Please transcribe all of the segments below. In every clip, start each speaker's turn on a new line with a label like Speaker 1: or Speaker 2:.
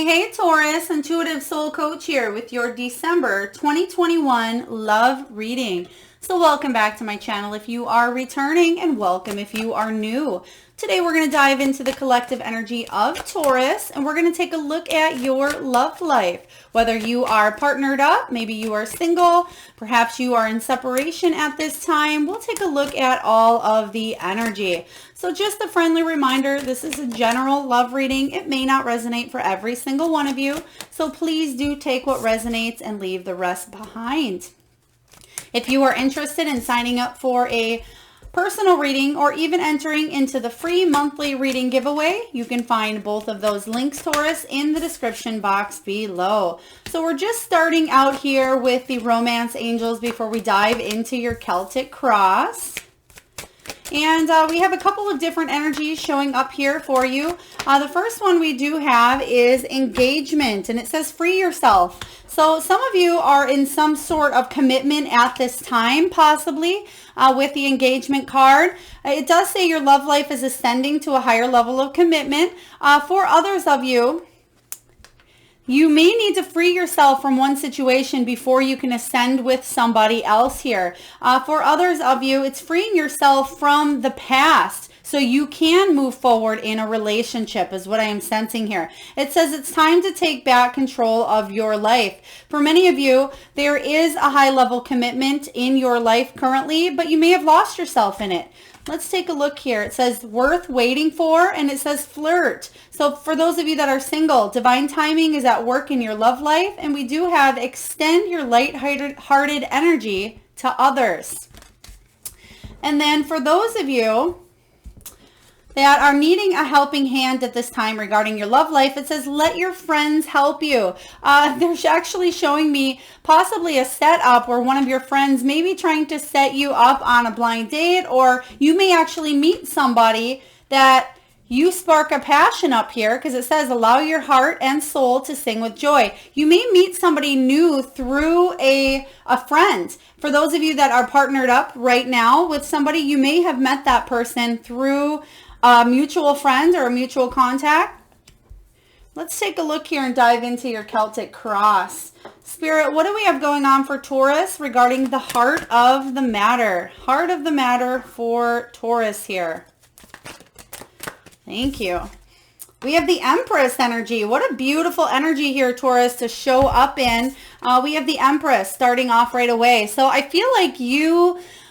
Speaker 1: Hey Taurus, Intuitive Soul Coach here with your December 2021 love reading. So welcome back to my channel if you are returning, and welcome if you are new. Today we're going to dive into the collective energy of Taurus, and we're going to take a look at your love life. Whether you are partnered up, maybe you are single, perhaps you are in separation at this time, we'll take a look at all of the energy. So just a friendly reminder, this is a general love reading. It may not resonate for every single one of you, so please do take what resonates and leave the rest behind. If you are interested in signing up for a personal reading or even entering into the free monthly reading giveaway, you can find both of those links, Taurus, in the description box below. So we're just starting out here with the romance angels before we dive into your Celtic cross. And we have a couple of different energies showing up here for you. The first one we do have is engagement, and it says free yourself. So some of you are in some sort of commitment at this time, possibly with the engagement card. It does say your love life is ascending to a higher level of commitment. For others of you, you may need to free yourself from one situation before you can ascend with somebody else here. For others of you, it's freeing yourself from the past so you can move forward in a relationship is what I am sensing here. It says it's time to take back control of your life. For many of you, there is a high level commitment in your life currently, but you may have lost yourself in it. Let's take a look here. It says worth waiting for, and it says flirt. So for those of you that are single, divine timing is at work in your love life, and we do have extend your light-hearted energy to others. And then for those of you that are needing a helping hand at this time regarding your love life, it says let your friends help you. They're actually showing me possibly a setup where one of your friends may be trying to set you up on a blind date, or you may actually meet somebody that you spark a passion up here, because it says allow your heart and soul to sing with joy. You may meet somebody new through a friend. For those of you that are partnered up right now with somebody, you may have met that person through a mutual friend or a mutual contact. Let's take a look here and dive into your Celtic cross. Spirit, what do we have going on for Taurus regarding the heart of the matter? Heart of the matter for Taurus here. Thank you. We have the Empress energy. What a beautiful energy here, Taurus, to show up in. We have the Empress starting off right away. So I feel like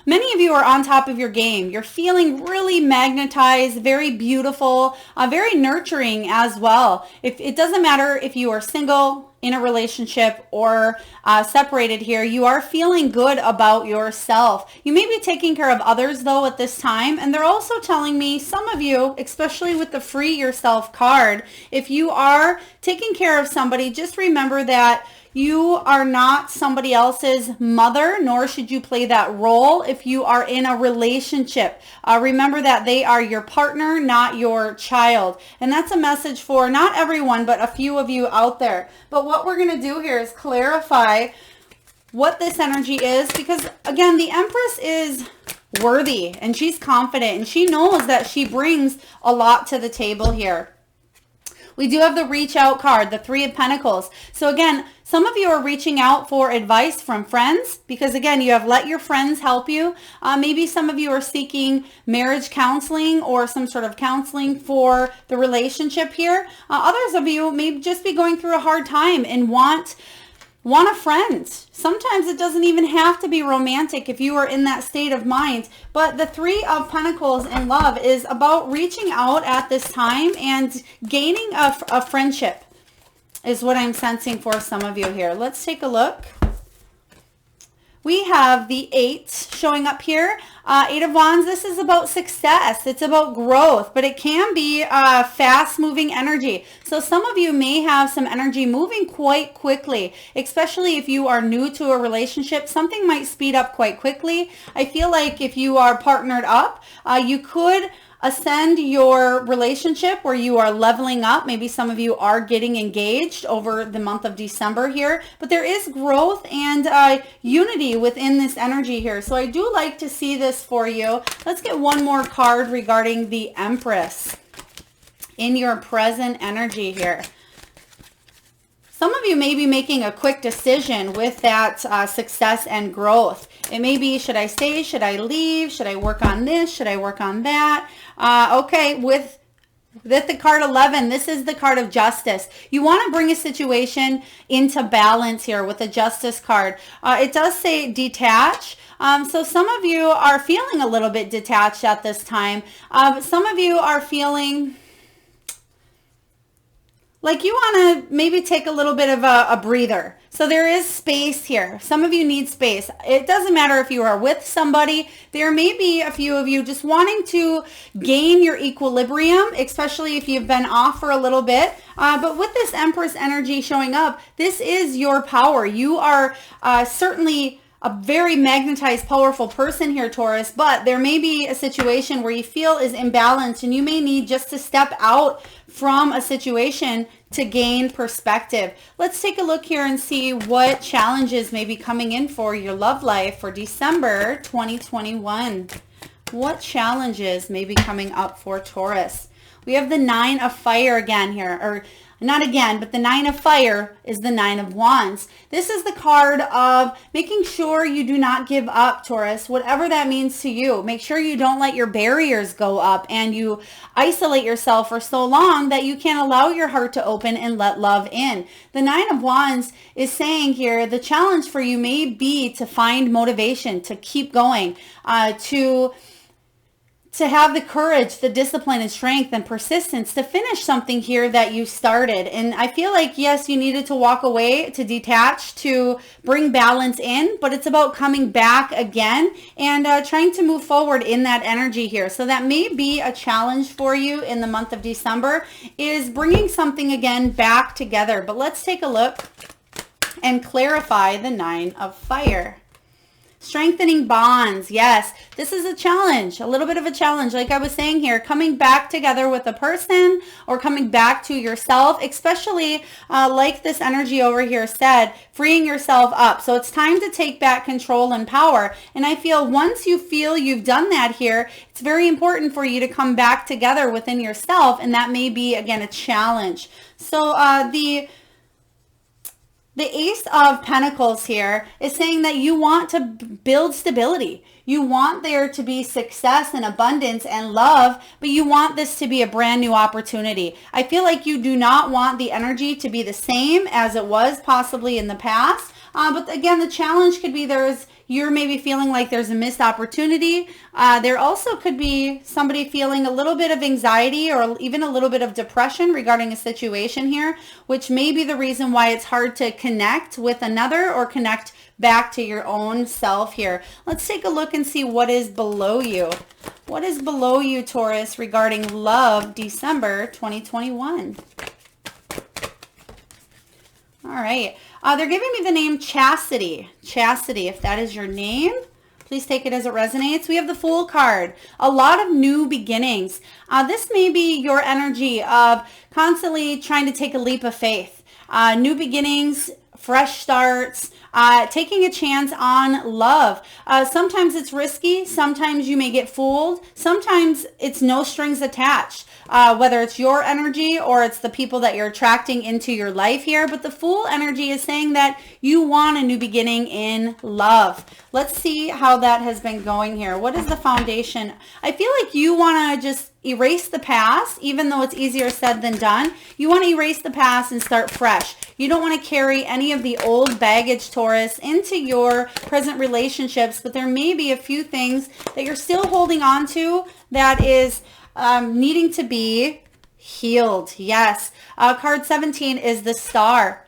Speaker 1: many of you are on top of your game. You're feeling really magnetized, very beautiful, very nurturing as well. It doesn't matter if you are single, in a relationship, or separated here, you are feeling good about yourself. You may be taking care of others though at this time, and they're also telling me, some of you, especially with the free yourself card, if you are taking care of somebody, just remember that you are not somebody else's mother, nor should you play that role if you are in a relationship. Remember that they are your partner, not your child. And that's a message for not everyone, but a few of you out there. But what we're going to do here is clarify what this energy is, because again, the Empress is worthy and she's confident and she knows that she brings a lot to the table here. We do have the reach out card, the Three of Pentacles. So again, some of you are reaching out for advice from friends, because again, you have let your friends help you. Maybe some of you are seeking marriage counseling or some sort of counseling for the relationship here. Others of you may just be going through a hard time and want a friend. Sometimes it doesn't even have to be romantic if you are in that state of mind. But the Three of Pentacles in love is about reaching out at this time and gaining a friendship is what I'm sensing for some of you here. Let's take a look. We have the 8 showing up here. 8 of Wands, this is about success. It's about growth, but it can be fast-moving energy. So some of you may have some energy moving quite quickly, especially if you are new to a relationship. Something might speed up quite quickly. I feel like if you are partnered up, you could ascend your relationship where you are leveling up. Maybe some of you are getting engaged over the month of December here, but there is growth and unity within this energy here. So I do like to see this for you. Let's get one more card regarding the Empress in your present energy here. Some of you may be making a quick decision with that success and growth. It may be, should I stay? Should I leave? Should I work on this? Should I work on that? Okay, with the card 11, this is the card of justice. You want to bring a situation into balance here with the justice card. It does say detach. So some of you are feeling a little bit detached at this time. Some of you are feeling like you want to maybe take a little bit of a breather. So there is space here. Some of you need space. It doesn't matter if you are with somebody. There may be a few of you just wanting to gain your equilibrium, especially if you've been off for a little bit. But with this Empress energy showing up, this is your power. You are certainly a very magnetized, powerful person here, Taurus, but there may be a situation where you feel is imbalanced and you may need just to step out from a situation to gain perspective. Let's take a look here and see what challenges may be coming in for your love life for December 2021. What challenges may be coming up for Taurus? We have the 9 of Fire again here, or not again, but the 9 of Fire is the 9 of Wands. This is the card of making sure you do not give up, Taurus, whatever that means to you. Make sure you don't let your barriers go up and you isolate yourself for so long that you can't allow your heart to open and let love in. The 9 of Wands is saying here, the challenge for you may be to find motivation, to keep going, to have the courage, the discipline and strength and persistence to finish something here that you started. And I feel like, yes, you needed to walk away, to detach, to bring balance in, but it's about coming back again and trying to move forward in that energy here. So that may be a challenge for you in the month of December, is bringing something again back together. But let's take a look and clarify the 9 of Fire. Strengthening bonds. Yes, this is a challenge, a little bit of a challenge. Like I was saying here, coming back together with a person or coming back to yourself, especially like this energy over here said, freeing yourself up. So it's time to take back control and power. And I feel once you feel you've done that here, it's very important for you to come back together within yourself. And that may be, again, a challenge. So the Ace of Pentacles here is saying that you want to build stability. You want there to be success and abundance and love, but you want this to be a brand new opportunity. I feel like you do not want the energy to be the same as it was possibly in the past. But again, the challenge could be you're maybe feeling like there's a missed opportunity. There also could be somebody feeling a little bit of anxiety or even a little bit of depression regarding a situation here, which may be the reason why it's hard to connect with another or connect back to your own self here. Let's take a look and see what is below you. What is below you, Taurus, regarding love, December 2021? All right. They're giving me the name Chastity. Chastity, if that is your name, please take it as it resonates. We have the Fool card. A lot of new beginnings. This may be your energy of constantly trying to take a leap of faith. New beginnings, fresh starts, taking a chance on love. Sometimes it's risky. Sometimes you may get fooled. Sometimes it's no strings attached. Whether it's your energy or it's the people that you're attracting into your life here. But the Fool energy is saying that you want a new beginning in love. Let's see how that has been going here. What is the foundation? I feel like you want to just erase the past, even though it's easier said than done. You want to erase the past and start fresh. You don't want to carry any of the old baggage, Taurus, into your present relationships, but there may be a few things that you're still holding on to that is needing to be healed. Yes. Card 17 is the Star.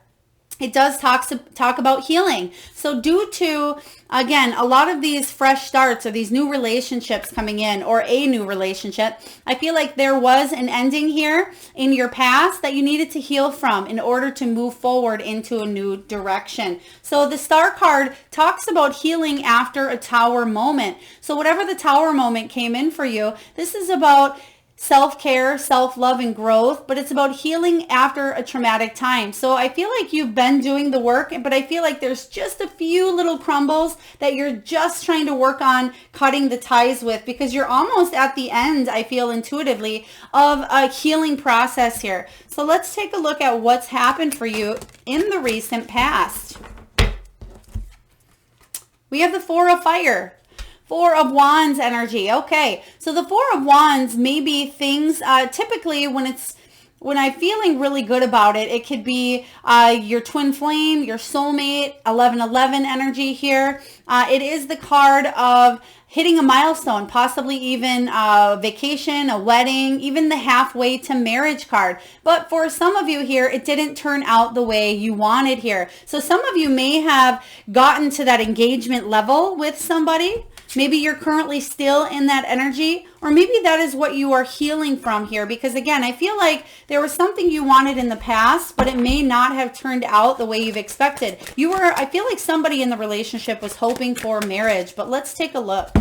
Speaker 1: It does talk about healing. So due to, again, a lot of these fresh starts or these new relationships coming in or a new relationship, I feel like there was an ending here in your past that you needed to heal from in order to move forward into a new direction. So the Star card talks about healing after a Tower moment. So whatever the Tower moment came in for you, this is about self-care, self-love, and growth, but it's about healing after a traumatic time. So I feel like you've been doing the work, but I feel like there's just a few little crumbles that you're just trying to work on cutting the ties with, because you're almost at the end, I feel intuitively, of a healing process here. So let's take a look at what's happened for you in the recent past. We have the Four of Fire. Four of Wands energy. Okay, so the Four of Wands may be things, typically when I'm feeling really good about it, it could be your twin flame, your soulmate, 1111 energy here. It is the card of hitting a milestone, possibly even a vacation, a wedding, even the halfway to marriage card. But for some of you here, it didn't turn out the way you wanted here. So some of you may have gotten to that engagement level with somebody. Maybe you're currently still in that energy, or maybe that is what you are healing from here. Because again, I feel like there was something you wanted in the past, but it may not have turned out the way you've expected. I feel like somebody in the relationship was hoping for marriage, but let's take a look.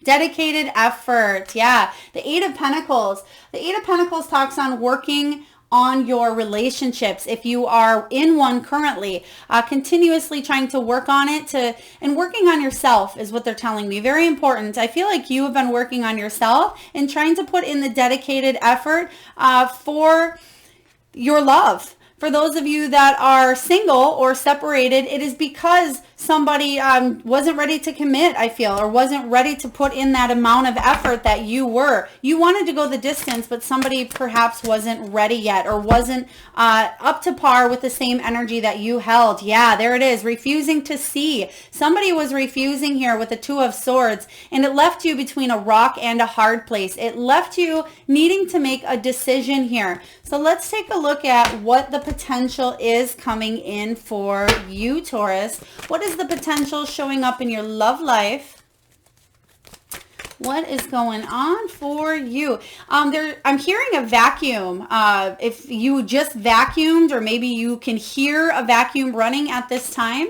Speaker 1: Dedicated effort. Yeah, the Eight of Pentacles. The Eight of Pentacles talks on working on your relationships. If you are in one currently, continuously trying to work on it, and working on yourself is what they're telling me. Very important. I feel like you have been working on yourself and trying to put in the dedicated effort for your love. For those of you that are single or separated, it is because somebody wasn't ready to commit, I feel, or wasn't ready to put in that amount of effort that you were. You wanted to go the distance, but somebody perhaps wasn't ready yet, or wasn't up to par with the same energy that you held. Yeah, there it is. Refusing to see. Somebody was refusing here with the Two of Swords, and it left you between a rock and a hard place. It left you needing to make a decision here. So let's take a look at what the potential is coming in for you, Taurus. What is the potential showing up in your love life? What is going on for you? I'm hearing a vacuum. If you just vacuumed, or maybe you can hear a vacuum running at this time,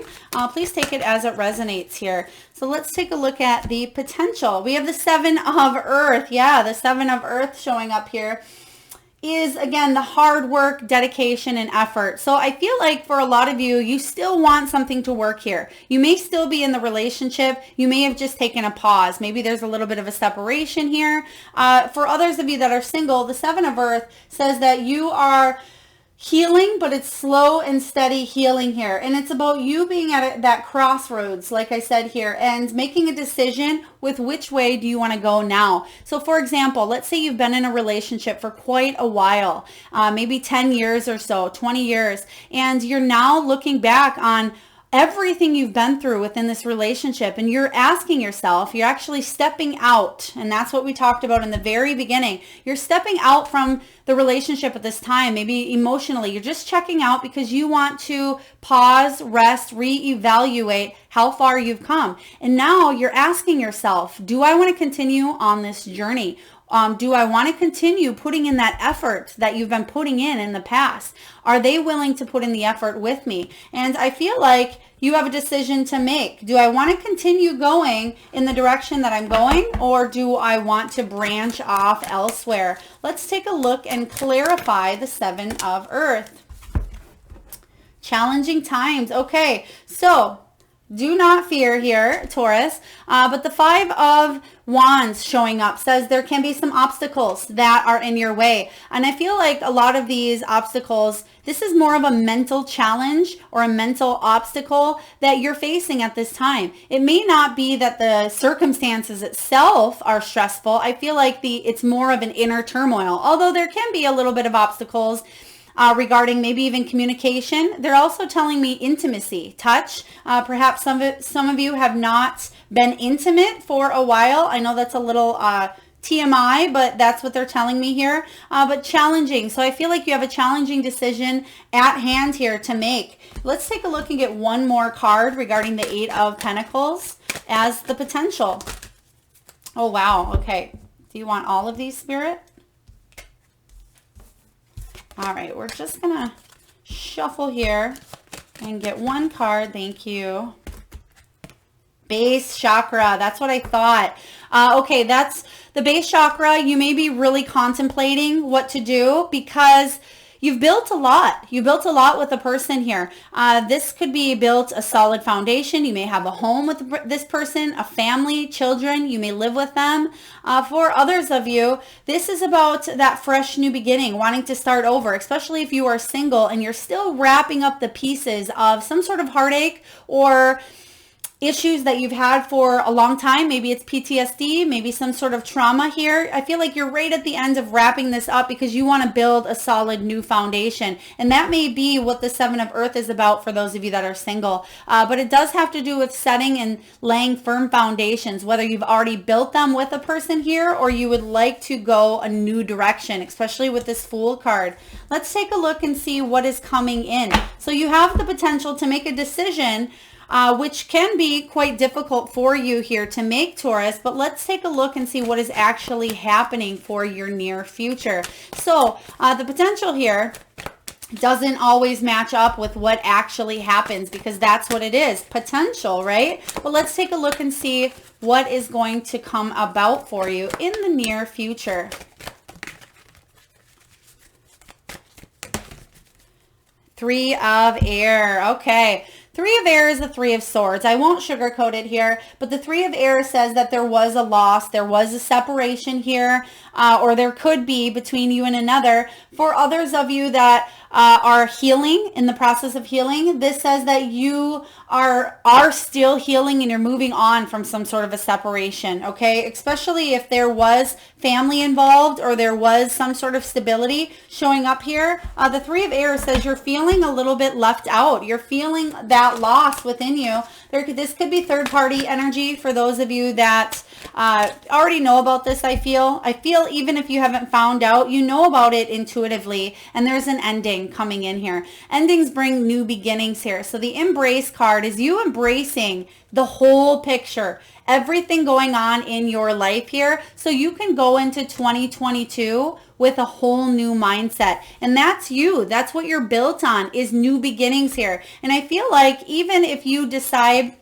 Speaker 1: please take it as it resonates here. So let's take a look at the potential. We have the Seven of Earth. Yeah, the Seven of Earth showing up here is, again, the hard work, dedication, and effort. So I feel like for a lot of you, you still want something to work here. You may still be in the relationship. You may have just taken a pause. Maybe there's a little bit of a separation here. For others of you that are single, the Seven of Earth says that you are healing, but it's slow and steady healing here. And it's about you being at that crossroads, like I said here, and making a decision with which way do you want to go now. So for example, let's say you've been in a relationship for quite a while, maybe 10 years or so, 20 years, and you're now looking back on everything you've been through within this relationship, and you're asking yourself, you're actually stepping out, and that's what we talked about in the very beginning. You're stepping out from the relationship at this time, maybe emotionally. You're just checking out because you want to pause, rest, reevaluate how far you've come. And now you're asking yourself, do I want to continue on this journey? Do I want to continue putting in that effort that you've been putting in the past? Are they willing to put in the effort with me? And I feel like you have a decision to make. Do I want to continue going in the direction that I'm going, or do I want to branch off elsewhere? Let's take a look and clarify the Seven of Earth. Challenging times. Okay, so do not fear here, Taurus. But the Five of Wands showing up says there can be some obstacles that are in your way. And I feel like a lot of these obstacles, this is more of a mental challenge or a mental obstacle that you're facing at this time. It may not be that the circumstances itself are stressful. I feel like it's more of an inner turmoil, although there can be a little bit of obstacles regarding maybe even communication. They're also telling me intimacy, touch. Perhaps some of you have not been intimate for a while. I know that's a little TMI, but that's what they're telling me here. But challenging. So I feel like you have a challenging decision at hand here to make. Let's take a look and get one more card regarding the Eight of Pentacles as the potential. Oh, wow. Okay. Do you want all of these, Spirit? All right, we're just gonna shuffle here and get one card. Thank you. Base chakra, that's what I thought. Okay, that's The base chakra, you may be really contemplating what to do because you've built a lot. You built a lot with a person here. This could be built a solid foundation. You may have a home with this person, a family, children. You may live with them. For others of you, this is about that fresh new beginning, wanting to start over, especially if you are single and you're still wrapping up the pieces of some sort of heartache or issues that you've had for a long time. Maybe it's PTSD, maybe some sort of trauma here. I feel like you're right at the end of wrapping this up because you want to build a solid new foundation. And that may be what the Seven of Earth is about for those of you that are single. But it does have to do with setting and laying firm foundations, whether you've already built them with a person here or you would like to go a new direction, especially with this Fool card. Let's take a look and see what is coming in. So you have the potential to make a decision which can be quite difficult for you here to make, Taurus, but let's take a look and see what is actually happening for your near future. So the potential here doesn't always match up with what actually happens because that's what it is, potential, right? But let's take a look and see what is going to come about for you in the near future. Three of Air. Okay. Three of Air is the Three of Swords. I won't sugarcoat it here, but the Three of Air says that there was a loss, there was a separation here, or there could be between you and another. For others of you that are healing, in the process of healing, this says that you are still healing and you're moving on from some sort of a separation, okay? Especially if there was family involved or there was some sort of stability showing up here. The Three of Air says you're feeling a little bit left out. You're feeling that loss within you. This could be third-party energy for those of you that already know about this, I feel. Even if you haven't found out, you know about it intuitively, and there's an ending coming in here. Endings bring new beginnings here. So the Embrace card is you embracing the whole picture, everything going on in your life here, so you can go into 2022 with a whole new mindset. And that's you. That's what you're built on, is new beginnings here. And I feel like even if you decide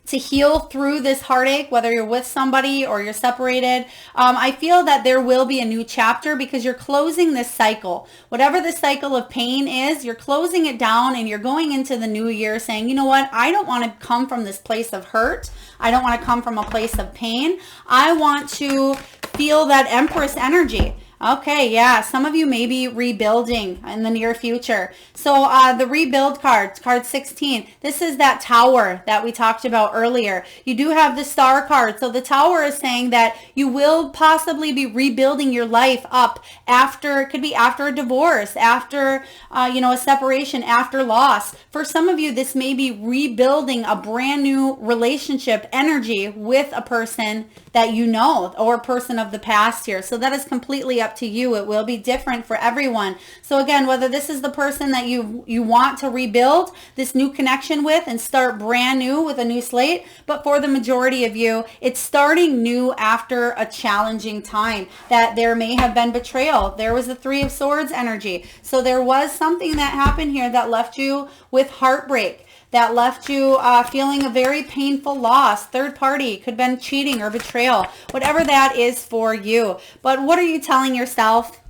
Speaker 1: to heal through this heartache, whether you're with somebody or you're separated, I feel that there will be a new chapter because you're closing this cycle. Whatever the cycle of pain is, you're closing it down and you're going into the new year saying, you know what, I don't want to come from this place of hurt. I don't want to come from a place of pain. I want to feel that Empress energy. Okay, yeah, some of you may be rebuilding in the near future. So the rebuild card, card 16, this is that tower that we talked about earlier. You do have the star card. So the tower is saying that you will possibly be rebuilding your life up after, it could be after a divorce, after, a separation, after loss. For some of you, this may be rebuilding a brand new relationship energy with a person that you know, or a person of the past here. So that is completely up to you. It will be different for everyone. So again, whether this is the person that you want to rebuild this new connection with and start brand new with a new slate, but for the majority of you, it's starting new after a challenging time, that there may have been betrayal. There was the Three of Swords energy. So there was something that happened here that left you with heartbreak, that left you feeling a very painful loss. Third party, could have been cheating or betrayal, whatever that is for you. But what are you telling yourself?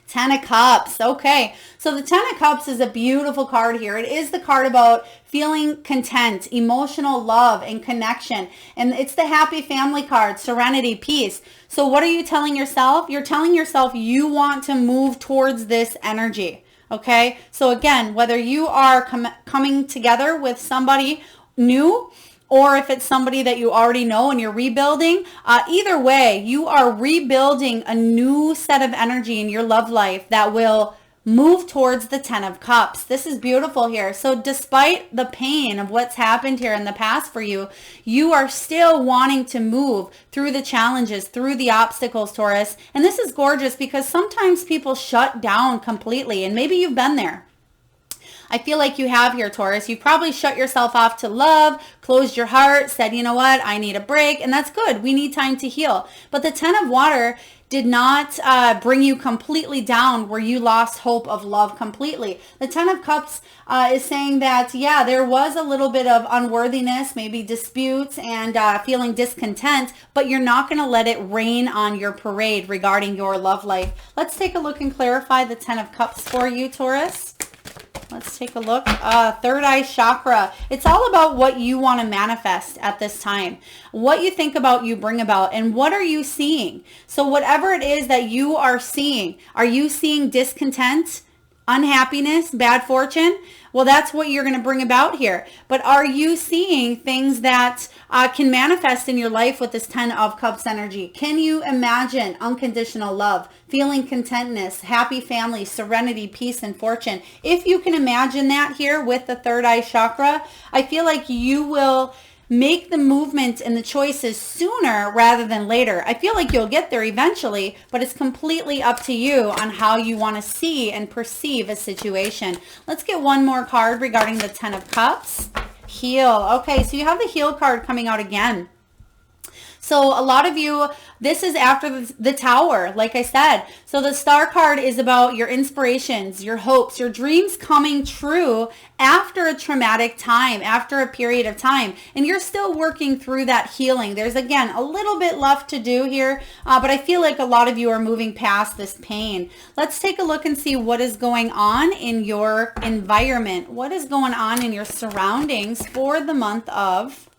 Speaker 1: Ten of Cups. Okay, so the Ten of Cups is a beautiful card here. It is the card about feeling content, emotional love, and connection. And it's the happy family card, serenity, peace. So what are you telling yourself? You're telling yourself you want to move towards this energy. Okay, so again, whether you are coming together with somebody new or if it's somebody that you already know and you're rebuilding, either way, you are rebuilding a new set of energy in your love life that will move towards the Ten of Cups. This is beautiful here. So despite the pain of what's happened here in the past for you, you are still wanting to move through the challenges, through the obstacles, Taurus. And this is gorgeous because sometimes people shut down completely, and maybe you've been there. I feel like you have here, Taurus. You probably shut yourself off to love, closed your heart, said, you know what, I need a break, and that's good. We need time to heal. But the Ten of Water did not bring you completely down where you lost hope of love completely. The Ten of Cups is saying that, yeah, there was a little bit of unworthiness, maybe disputes and feeling discontent, but you're not going to let it rain on your parade regarding your love life. Let's take a look and clarify the Ten of Cups for you, Taurus. Let's take a look. Third eye chakra. It's all about what you want to manifest at this time. What you think about, you bring about. And what are you seeing? So whatever it is that you are you seeing discontent, unhappiness, bad fortune? Well, that's what you're going to bring about here. But are you seeing things that can manifest in your life with this 10 of Cups energy? Can you imagine unconditional love, feeling contentness, happy family, serenity, peace, and fortune? If you can imagine that here with the third eye chakra, I feel like you will make the movement and the choices sooner rather than later. I feel like you'll get there eventually, but it's completely up to you on how you want to see and perceive a situation. Let's get one more card regarding the 10 of Cups. Heal. Okay, so you have the Heal card coming out again. So a lot of you, this is after the Tower, like I said. So the Star card is about your inspirations, your hopes, your dreams coming true after a traumatic time, after a period of time. And you're still working through that healing. There's, again, a little bit left to do here, but I feel like a lot of you are moving past this pain. Let's take a look and see what is going on in your environment. What is going on in your surroundings for the month of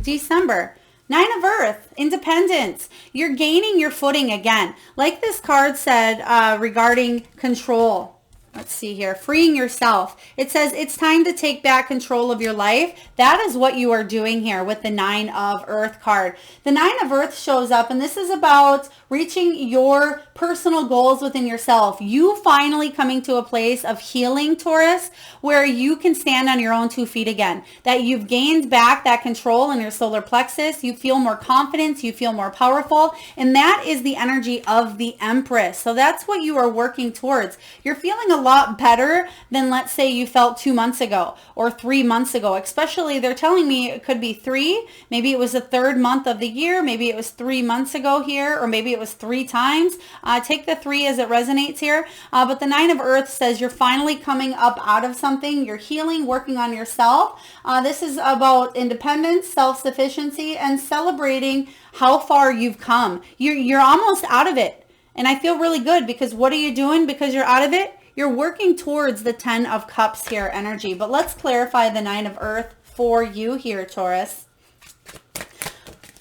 Speaker 1: December? Nine of Earth, independence. You're gaining your footing again. Like this card said regarding control. Let's see here. Freeing yourself. It says it's time to take back control of your life. That is what you are doing here with the Nine of Earth card. The Nine of Earth shows up, and this is about reaching your personal goals within yourself. You finally coming to a place of healing, Taurus, where you can stand on your own 2 feet again. That you've gained back that control in your solar plexus. You feel more confidence. You feel more powerful. And that is the energy of the Empress. So that's what you are working towards. You're feeling a lot better than, let's say, you felt 2 months ago or 3 months ago. Especially, they're telling me it could be 3. Maybe it was the 3rd month of the year. Maybe it was 3 months ago here, or maybe it was 3 times. Take the 3 as it resonates here. But the Nine of Earth says you're finally coming up out of something. You're healing, working on yourself. This is about independence, self-sufficiency, and celebrating how far you've come. You're almost out of it. And I feel really good because what are you doing because you're out of it? You're working towards the 10 of Cups here energy. But let's clarify the 9 of Earth for you here, Taurus.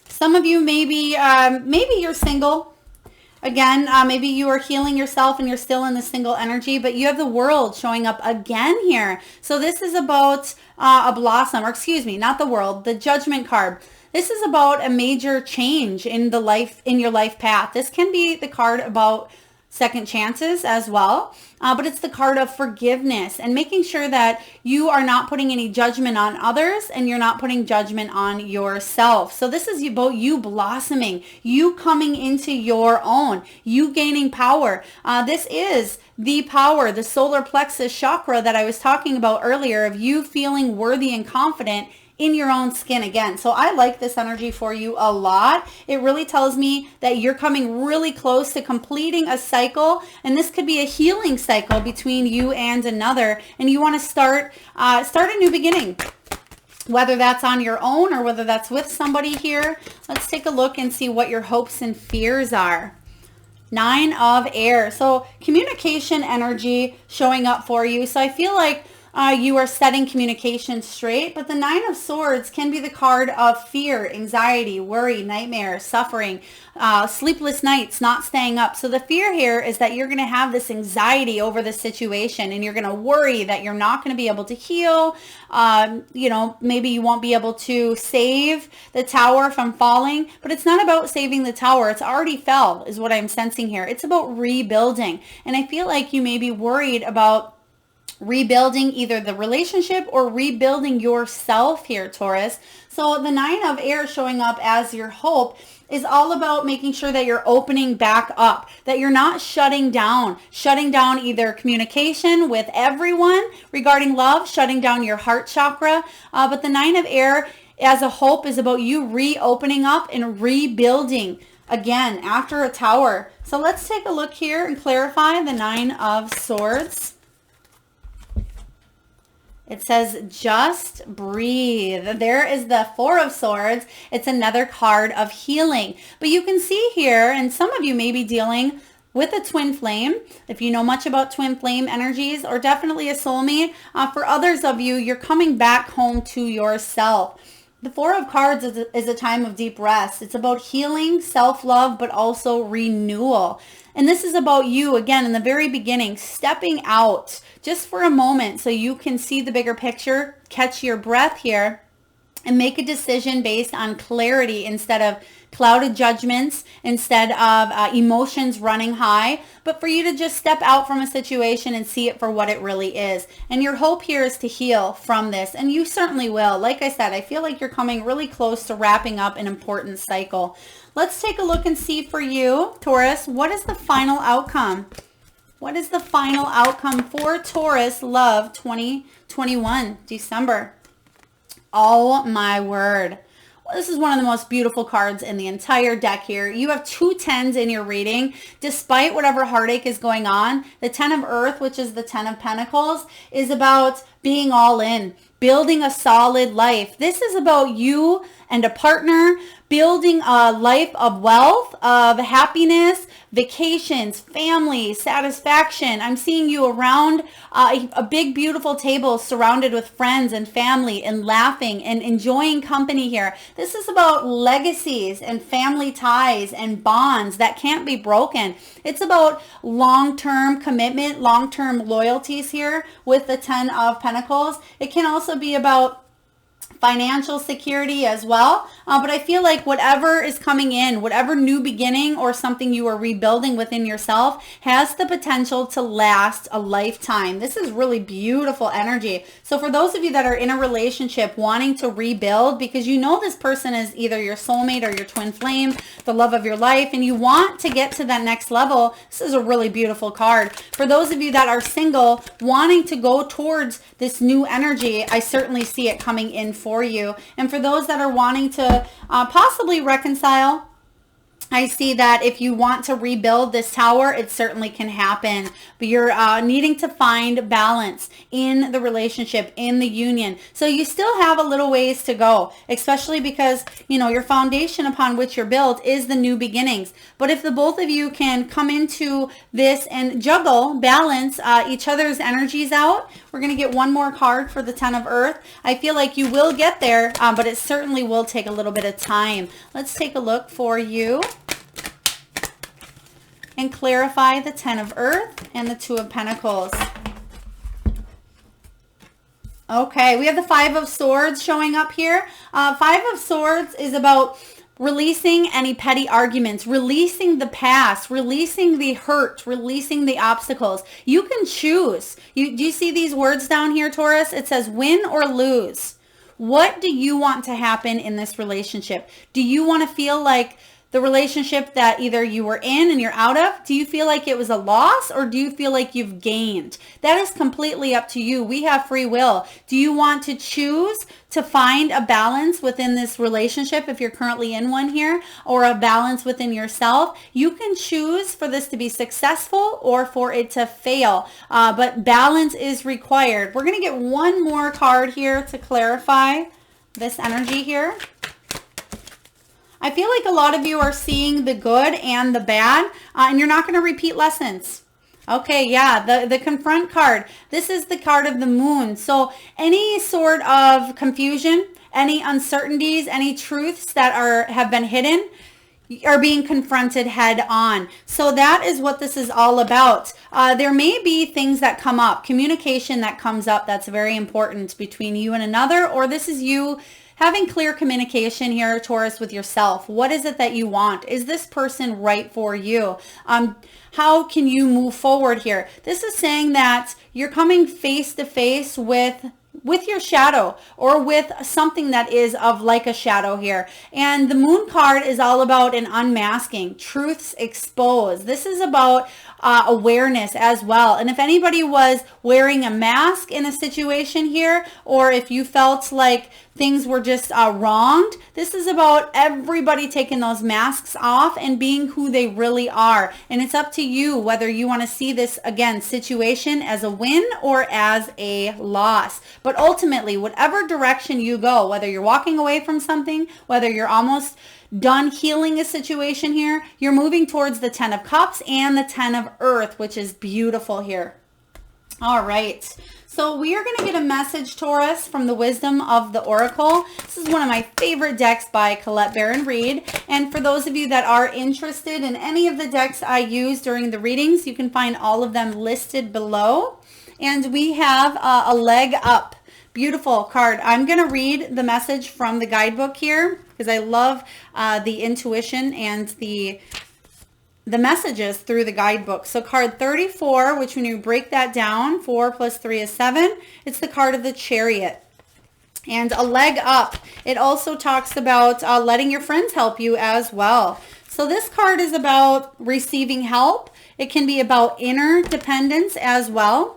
Speaker 1: Some of you maybe you're single. Again, maybe you are healing yourself and you're still in the single energy, but you have the World showing up again here. So this is about a blossom, or excuse me, not the World, the Judgment card. This is about a major change in your life path. This can be the card about second chances as well, but it's the card of forgiveness and making sure that you are not putting any judgment on others and you're not putting judgment on yourself. So this is about you blossoming, you coming into your own, you gaining power. This is the power, the solar plexus chakra that I was talking about earlier, of you feeling worthy and confident in your own skin again. So I like this energy for you a lot. It really tells me that you're coming really close to completing a cycle, and this could be a healing cycle between you and another, and you want to start a new beginning, whether that's on your own or whether that's with somebody here. Let's take a look and see what your hopes and fears are. 9 of Air. So communication energy showing up for you. So I feel like you are setting communication straight, but the 9 of Swords can be the card of fear, anxiety, worry, nightmare, suffering, sleepless nights, not staying up. So the fear here is that you're going to have this anxiety over the situation, and you're going to worry that you're not going to be able to heal. Maybe you won't be able to save the tower from falling, but it's not about saving the tower. It's already fell is what I'm sensing here. It's about rebuilding. And I feel like you may be worried about rebuilding either the relationship or rebuilding yourself here, Taurus. So the 9 of Air showing up as your hope is all about making sure that you're opening back up, that you're not shutting down either communication with everyone regarding love, shutting down your heart chakra. But the 9 of Air as a hope is about you reopening up and rebuilding again, after a Tower. So let's take a look here and clarify the Nine of Swords. It says, just breathe. There is the Four of Swords. It's another card of healing. But you can see here, and some of you may be dealing with a twin flame, if you know much about twin flame energies, or definitely a soulmate. For others of you, you're coming back home to yourself. The Four of Cards is a time of deep rest. It's about healing, self-love, but also renewal. And this is about you, again, in the very beginning, stepping out just for a moment so you can see the bigger picture, catch your breath here, and make a decision based on clarity instead of clouded judgments, instead of emotions running high, but for you to just step out from a situation and see it for what it really is. And your hope here is to heal from this, and you certainly will. Like I said, I feel like you're coming really close to wrapping up an important cycle. Let's take a look and see for you, Taurus, what is the final outcome? What is the final outcome for Taurus love 2021, December? Oh my word. Well, this is one of the most beautiful cards in the entire deck here. You have 2 10s in your reading. Despite whatever heartache is going on, the 10 of Earth, which is the 10 of Pentacles, is about being all in, building a solid life. This is about you and a partner building a life of wealth, of happiness, vacations, family, satisfaction. I'm seeing you around a big, beautiful table surrounded with friends and family and laughing and enjoying company here. This is about legacies and family ties and bonds that can't be broken. It's about long-term commitment, long-term loyalties here with the 10 of Pentacles. It can also be about financial security as well. But I feel like whatever is coming in, whatever new beginning or something you are rebuilding within yourself has the potential to last a lifetime. This is really beautiful energy. So for those of you that are in a relationship wanting to rebuild because you know this person is either your soulmate or your twin flame, the love of your life, and you want to get to that next level, this is a really beautiful card. For those of you that are single, wanting to go towards this new energy, I certainly see it coming in for you. And for those that are wanting to possibly reconcile, I see that if you want to rebuild this tower, it certainly can happen. But you're needing to find balance in the relationship, in the union. So you still have a little ways to go, especially because, you know, your foundation upon which you're built is the new beginnings. But if the both of you can come into this and juggle, balance each other's energies out, we're going to get one more card for the 10 of Earth. I feel like you will get there, but it certainly will take a little bit of time. Let's take a look for you and clarify the 10 of Earth and the 2 of Pentacles. Okay, we have the 5 of Swords showing up here. 5 of Swords is about releasing any petty arguments, releasing the past, releasing the hurt, releasing the obstacles. You can choose. Do you see these words down here, Taurus? It says win or lose. What do you want to happen in this relationship? Do you want to feel like the relationship that either you were in and you're out of, do you feel like it was a loss or do you feel like you've gained? That is completely up to you. We have free will. Do you want to choose to find a balance within this relationship if you're currently in one here, or a balance within yourself? You can choose for this to be successful or for it to fail, but balance is required. We're going to get one more card here to clarify this energy here. I feel like a lot of you are seeing the good and the bad, and you're not going to repeat lessons. Okay, yeah, the confront card. This is the card of the moon. So any sort of confusion, any uncertainties, any truths that have been hidden are being confronted head on. So that is what this is all about. There may be things that come up, communication that comes up that's very important between you and another, or this is you having clear communication here, Taurus, with yourself. What is it that you want? Is this person right for you? How can you move forward here? This is saying that you're coming face to face with with your shadow or with something that is of like a shadow here. And the moon card is all about an unmasking, truths exposed. This is about awareness as well. And if anybody was wearing a mask in a situation here, or if you felt like things were just wronged, this is about everybody taking those masks off and being who they really are. And it's up to you whether you want to see this, again, situation as a win or as a loss. But ultimately, whatever direction you go, whether you're walking away from something, whether you're almost done healing a situation here, you're moving towards the 10 of Cups and the 10 of Earth, which is beautiful here. All right. So we are going to get a message, Taurus, from the Wisdom of the Oracle. This is one of my favorite decks by Collette Baron-Reid. And for those of you that are interested in any of the decks I use during the readings, you can find all of them listed below. And we have a leg up. Beautiful card. I'm going to read the message from the guidebook here because I love the intuition and the messages through the guidebook. So card 34, which when you break that down, 4 plus 3 is 7. It's the card of the Chariot. And a leg up. It also talks about letting your friends help you as well. So this card is about receiving help. It can be about inner dependence as well.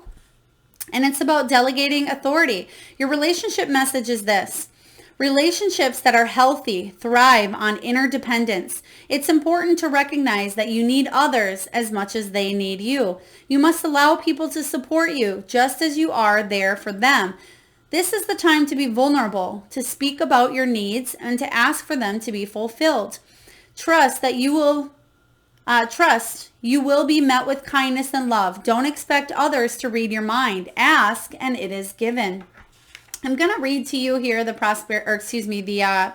Speaker 1: And it's about delegating authority. Your relationship message is this. Relationships that are healthy thrive on interdependence. It's important to recognize that you need others as much as they need you. You must allow people to support you just as you are there for them. This is the time to be vulnerable, to speak about your needs, and to ask for them to be fulfilled. Trust you will be met with kindness and love. Don't expect others to read your mind. Ask and it is given. I'm going to read to you here the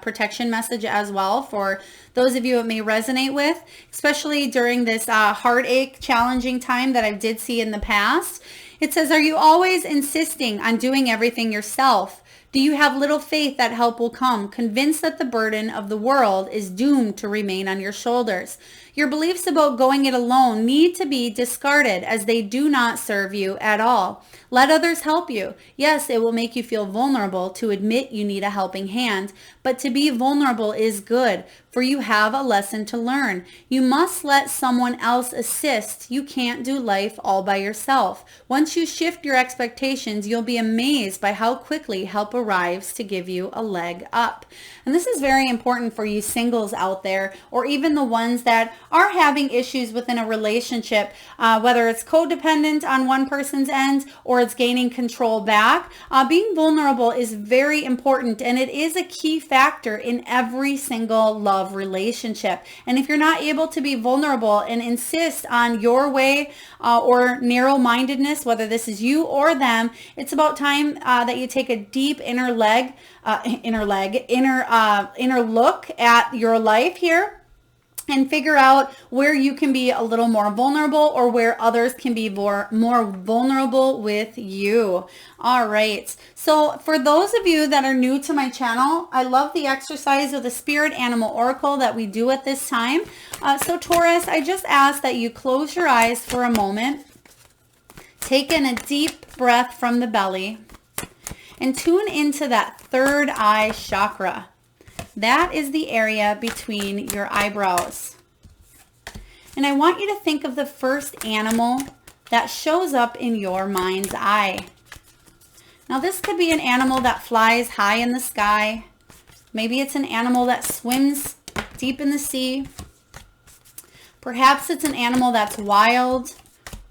Speaker 1: protection message as well for those of you it may resonate with, especially during this heartache, challenging time that I did see in the past. It says, are you always insisting on doing everything yourself? Do you have little faith that help will come, convinced that the burden of the world is doomed to remain on your shoulders? Your beliefs about going it alone need to be discarded as they do not serve you at all. Let others help you. Yes, it will make you feel vulnerable to admit you need a helping hand, but to be vulnerable is good, for you have a lesson to learn. You must let someone else assist. You can't do life all by yourself. Once you shift your expectations, you'll be amazed by how quickly help arrives to give you a leg up. And this is very important for you singles out there, or even the ones that are having issues within a relationship, whether it's codependent on one person's end or it's gaining control back. Being vulnerable is very important, and it is a key factor in every single love relationship. And if you're not able to be vulnerable and insist on your way or narrow-mindedness, whether this is you or them, it's about time that you take a deep inner look at your life here and figure out where you can be a little more vulnerable or where others can be more vulnerable with you. All right. So for those of you that are new to my channel, I love the exercise of the Spirit Animal Oracle that we do at this time. So Taurus, I just ask that you close your eyes for a moment, take in a deep breath from the belly, and tune into that third eye chakra. That is the area between your eyebrows. And I want you to think of the first animal that shows up in your mind's eye. Now this could be an animal that flies high in the sky. Maybe it's an animal that swims deep in the sea. Perhaps it's an animal that's wild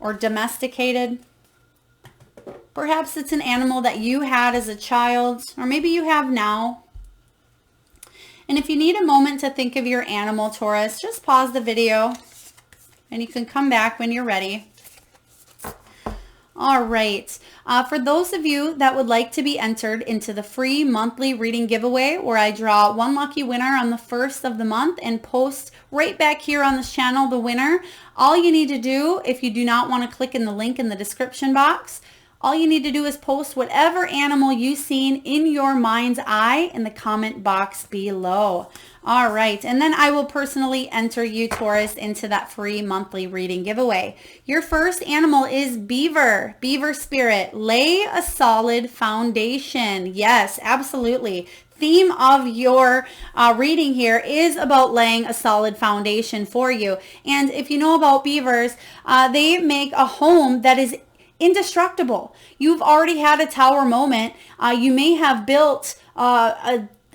Speaker 1: or domesticated. Perhaps it's an animal that you had as a child, or maybe you have now. And if you need a moment to think of your animal, Taurus, just pause the video and you can come back when you're ready. All right. For those of you that would like to be entered into the free monthly reading giveaway, where I draw one lucky winner on the first of the month and post right back here on this channel the winner, all you need to do, if you do not want to click in the link in the description box, All you need to do is post whatever animal you've seen in your mind's eye in the comment box below. All right, and then I will personally enter you, Taurus, into that free monthly reading giveaway. Your first animal is beaver, beaver spirit. Lay a solid foundation. Yes, absolutely. Theme of your reading here is about laying a solid foundation for you. And if you know about beavers, they make a home that is indestructible. You've already had a tower moment. You may have built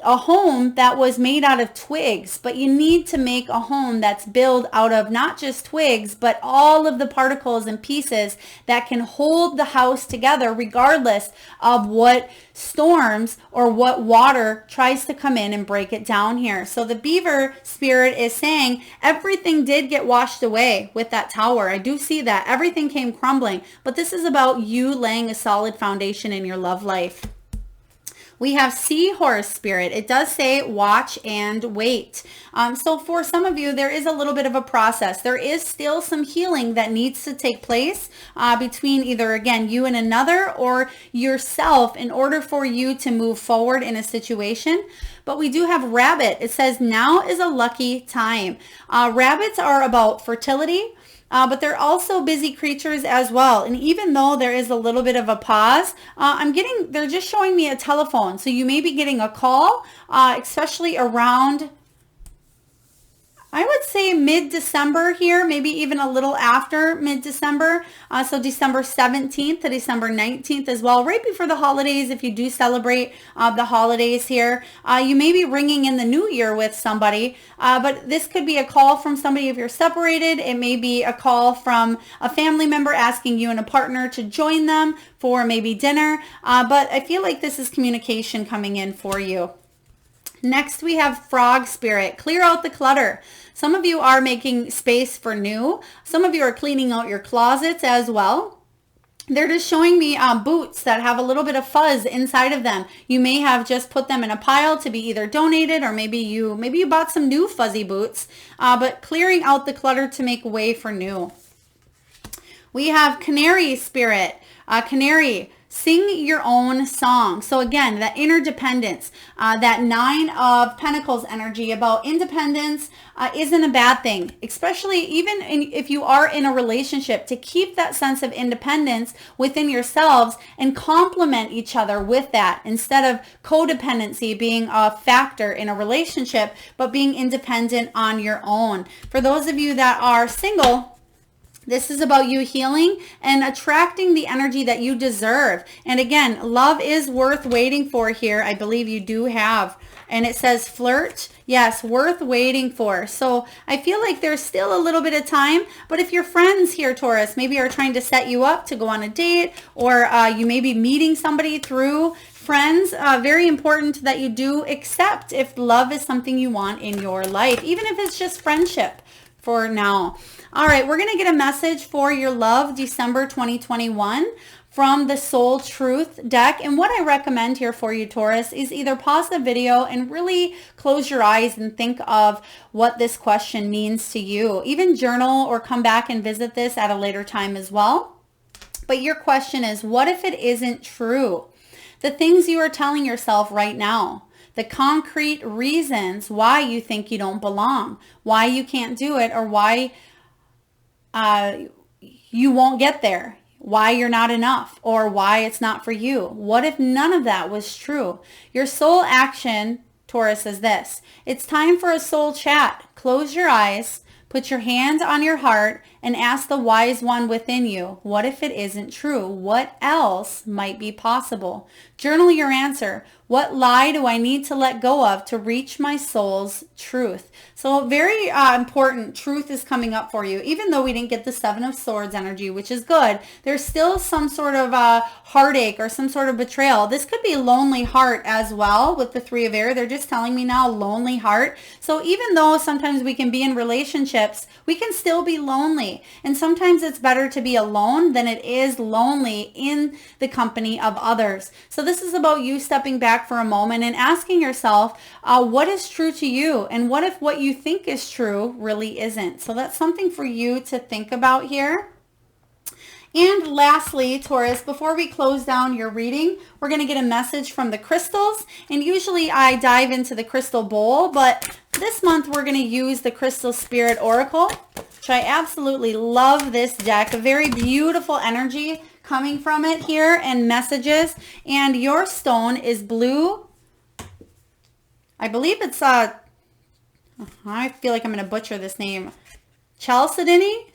Speaker 1: a home that was made out of twigs, but you need to make a home that's built out of not just twigs, but all of the particles and pieces that can hold the house together regardless of what storms or what water tries to come in and break it down here. So the beaver spirit is saying everything did get washed away with that tower. I do see that. Everything came crumbling, but this is about you laying a solid foundation in your love life. We have seahorse spirit. It does say watch and wait. So for some of you, there is a little bit of a process. There is still some healing that needs to take place between either, again, you and another or yourself in order for you to move forward in a situation. But we do have rabbit. It says now is a lucky time. Rabbits are about fertility. But they're also busy creatures as well. And even though there is a little bit of a pause, they're just showing me a telephone. So you may be getting a call, especially around, I would say mid-December here, maybe even a little after mid-December. So December 17th to December 19th as well, right before the holidays. If you do celebrate the holidays here, you may be ringing in the new year with somebody, but this could be a call from somebody if you're separated. It may be a call from a family member asking you and a partner to join them for maybe dinner. But I feel like this is communication coming in for you. Next, we have frog spirit. Clear out the clutter. Some of you are making space for new. Some of you are cleaning out your closets as well. They're just showing me boots that have a little bit of fuzz inside of them. You may have just put them in a pile to be either donated or maybe you bought some new fuzzy boots, but clearing out the clutter to make way for new. We have canary spirit. Canary. Sing your own song. So again, that interdependence, that 9 of Pentacles energy about independence isn't a bad thing, especially if you are in a relationship, to keep that sense of independence within yourselves and complement each other with that instead of codependency being a factor in a relationship, but being independent on your own. For those of you that are single, this is about you healing and attracting the energy that you deserve. And again, love is worth waiting for here. I believe you do have. And it says flirt. Yes, worth waiting for. So I feel like there's still a little bit of time. But if your friends here, Taurus, maybe are trying to set you up to go on a date, or you may be meeting somebody through friends, very important that you do accept if love is something you want in your life, even if it's just friendship for now. All right, we're going to get a message for your love, December 2021, from the Soul Truth deck. And what I recommend here for you, Taurus, is either pause the video and really close your eyes and think of what this question means to you. Even journal or come back and visit this at a later time as well. But your question is, what if it isn't true? The things you are telling yourself right now. The concrete reasons why you think you don't belong, why you can't do it, or why you won't get there, why you're not enough, or why it's not for you. What if none of that was true? Your soul action, Taurus, is this. It's time for a soul chat. Close your eyes, put your hand on your heart, and ask the wise one within you, what if it isn't true? What else might be possible? Journal your answer. What lie do I need to let go of to reach my soul's truth? So very important truth is coming up for you. Even though we didn't get the 7 of Swords energy, which is good, there's still some sort of heartache or some sort of betrayal. This could be lonely heart as well with the 3 of Air. They're just telling me now lonely heart. So even though sometimes we can be in relationships, we can still be lonely. And sometimes it's better to be alone than it is lonely in the company of others. So this is about you stepping back for a moment and asking yourself, what is true to you? And what if what you think is true really isn't? So that's something for you to think about here. And lastly, Taurus, before we close down your reading, we're going to get a message from the crystals. And usually I dive into the crystal bowl, but this month we're going to use the Crystal Spirit Oracle, which I absolutely love this deck. A very beautiful energy coming from it here and messages. And your stone is blue. I believe it's, I feel like I'm going to butcher this name. Chalcedony,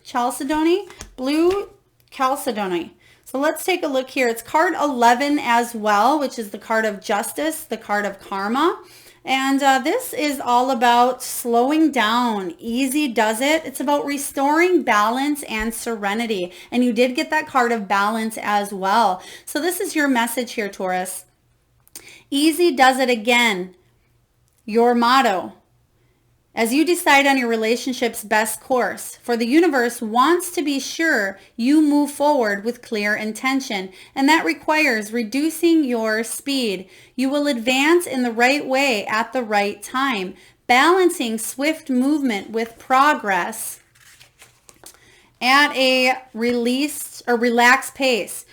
Speaker 1: blue Chalcedony. So let's take a look here. It's card 11 as well, which is the card of justice, the card of karma. And this is all about slowing down. Easy does it. It's about restoring balance and serenity. And you did get that card of balance as well. So this is your message here, Taurus. Easy does it again. Your motto. As you decide on your relationship's best course, for the universe wants to be sure you move forward with clear intention, and that requires reducing your speed. You will advance in the right way at the right time, balancing swift movement with progress at a released or relaxed pace.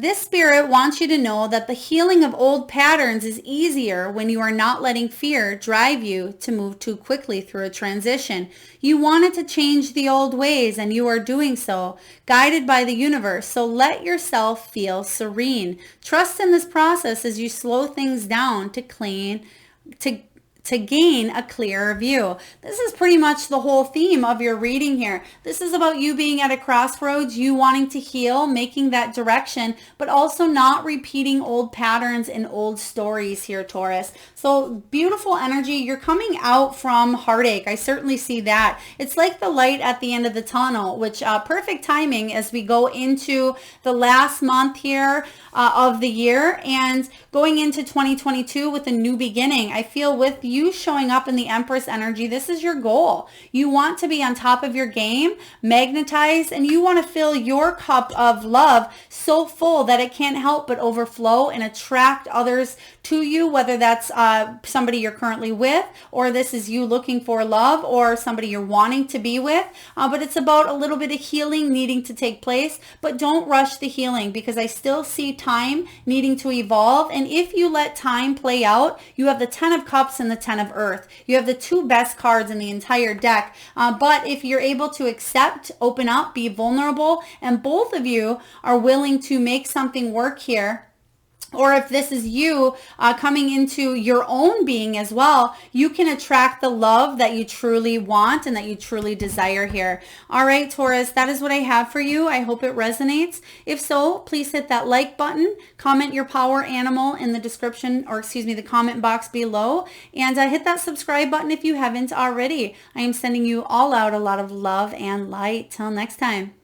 Speaker 1: This spirit wants you to know that the healing of old patterns is easier when you are not letting fear drive you to move too quickly through a transition. You wanted to change the old ways, and you are doing so, guided by the universe. So let yourself feel serene. Trust in this process as you slow things down to gain a clearer view. This is pretty much the whole theme of your reading here. This is about you being at a crossroads, you wanting to heal, making that direction, but also not repeating old patterns and old stories here, Taurus. So beautiful energy. You're coming out from heartache. I certainly see that. It's like the light at the end of the tunnel, which perfect timing as we go into the last month here of the year and going into 2022 with a new beginning. I feel with you showing up in the Empress energy, this is your goal. You want to be on top of your game, magnetized, and you want to fill your cup of love so full that it can't help but overflow and attract others to you, whether that's somebody you're currently with, or this is you looking for love, or somebody you're wanting to be with. But it's about a little bit of healing needing to take place, but don't rush the healing, because I still see time needing to evolve. And if you let time play out, you have the 10 of Cups and the 10 of Earth. You have the two best cards in the entire deck. But if you're able to accept, open up, be vulnerable, and both of you are willing to make something work here, or if this is you coming into your own being as well, you can attract the love that you truly want and that you truly desire here. All right, Taurus, that is what I have for you. I hope it resonates. If so, please hit that like button, comment your power animal in the description, or excuse me, the comment box below, and hit that subscribe button if you haven't already. I am sending you all out a lot of love and light. Till next time.